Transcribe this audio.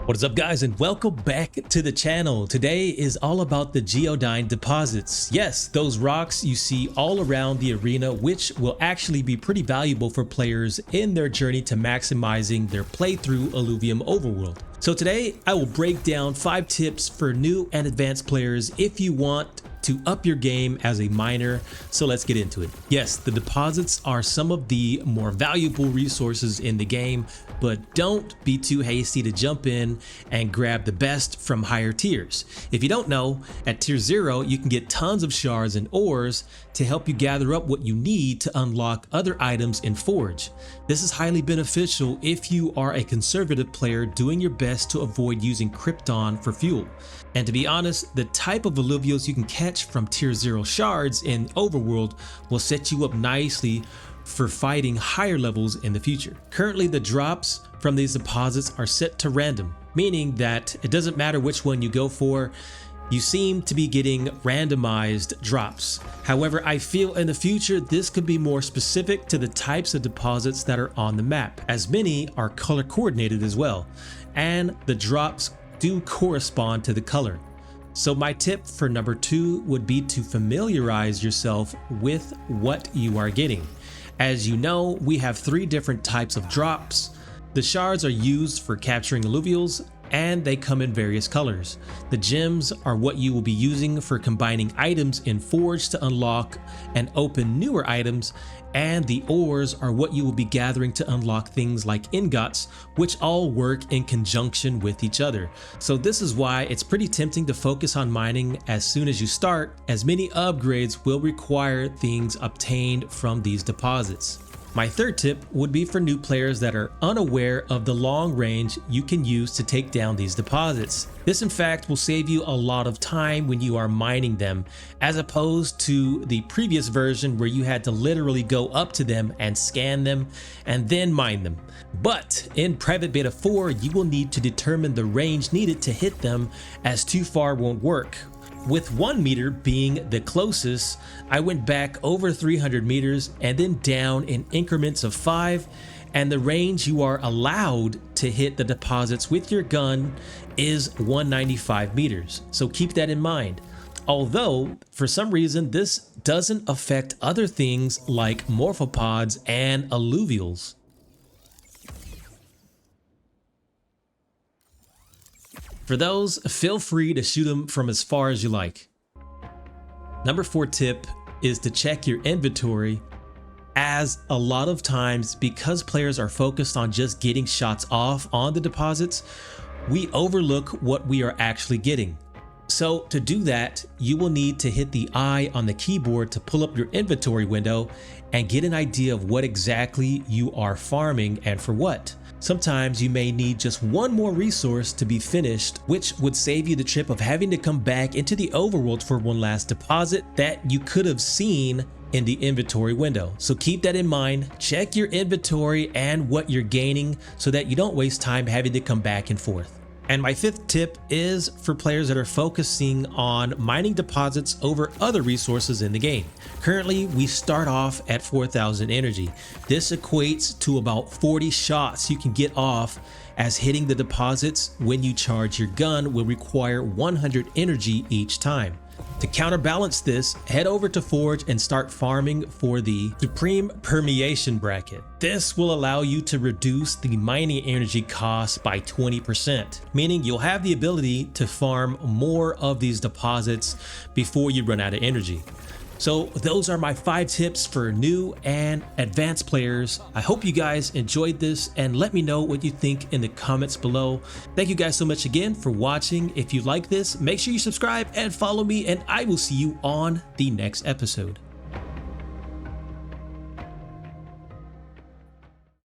What is up, guys, and welcome back to the channel. Today is all about the Geodyne deposits. Yes, those rocks you see all around the arena, which will actually be pretty valuable for players in their journey to maximizing their playthrough Illuvium Overworld. So today I will break down 5 tips for new and advanced players if you want to up your game as a miner. So let's get into it. Yes, the deposits are some of the more valuable resources in the game, but don't be too hasty to jump in and grab the best from higher tiers. If you don't know, at tier 0 you can get tons of shards and ores to help you gather up what you need to unlock other items in Forge. This is highly beneficial if you are a conservative player doing your best to avoid using Krypton for fuel. And to be honest, the type of alluvials you can catch from tier 0 shards in Overworld will set you up nicely for fighting higher levels in the future. Currently, the drops from these deposits are set to random, meaning that it doesn't matter which one you go for, you seem to be getting randomized drops. However, I feel in the future this could be more specific to the types of deposits that are on the map, as many are color coordinated as well, and the drops do correspond to the color. So my tip for number 2 would be to familiarize yourself with what you are getting. As you know, we have 3 different types of drops. The shards are used for capturing alluvials, and they come in various colors. The gems are what you will be using for combining items in Forge to unlock and open newer items, and the ores are what you will be gathering to unlock things like ingots, which all work in conjunction with each other. So this is why it's pretty tempting to focus on mining as soon as you start, as many upgrades will require things obtained from these deposits. My third tip would be for new players that are unaware of the long range you can use to take down these deposits. This in fact will save you a lot of time when you are mining them, as opposed to the previous version where you had to literally go up to them and scan them and then mine them. But in Private Beta 4, you will need to determine the range needed to hit them, as too far won't work. With 1 meter being the closest, I went back over 300 meters and then down in increments of 5, and the range you are allowed to hit the deposits with your gun is 195 meters. So keep that in mind. Although, for some reason, this doesn't affect other things like morphopods and alluvials. For those, feel free to shoot them from as far as you like. Number 4 tip is to check your inventory, as a lot of times, because players are focused on just getting shots off on the deposits, we overlook what we are actually getting. So to do that, you will need to hit the I on the keyboard to pull up your inventory window and get an idea of what exactly you are farming and for what. Sometimes you may need just one more resource to be finished, which would save you the trip of having to come back into the overworld for one last deposit that you could have seen in the inventory window. So keep that in mind, check your inventory and what you're gaining so that you don't waste time having to come back and forth. And my 5th tip is for players that are focusing on mining deposits over other resources in the game. Currently, we start off at 4,000 energy. This equates to about 40 shots you can get off, as hitting the deposits when you charge your gun will require 100 energy each time. To counterbalance this, head over to Forge and start farming for the Supreme Permeation bracket. This will allow you to reduce the mining energy cost by 20%, meaning you'll have the ability to farm more of these deposits before you run out of energy. So those are my 5 tips for new and advanced players. I hope you guys enjoyed this, and let me know what you think in the comments below. Thank you guys so much again for watching. If you like this, make sure you subscribe and follow me, and I will see you on the next episode.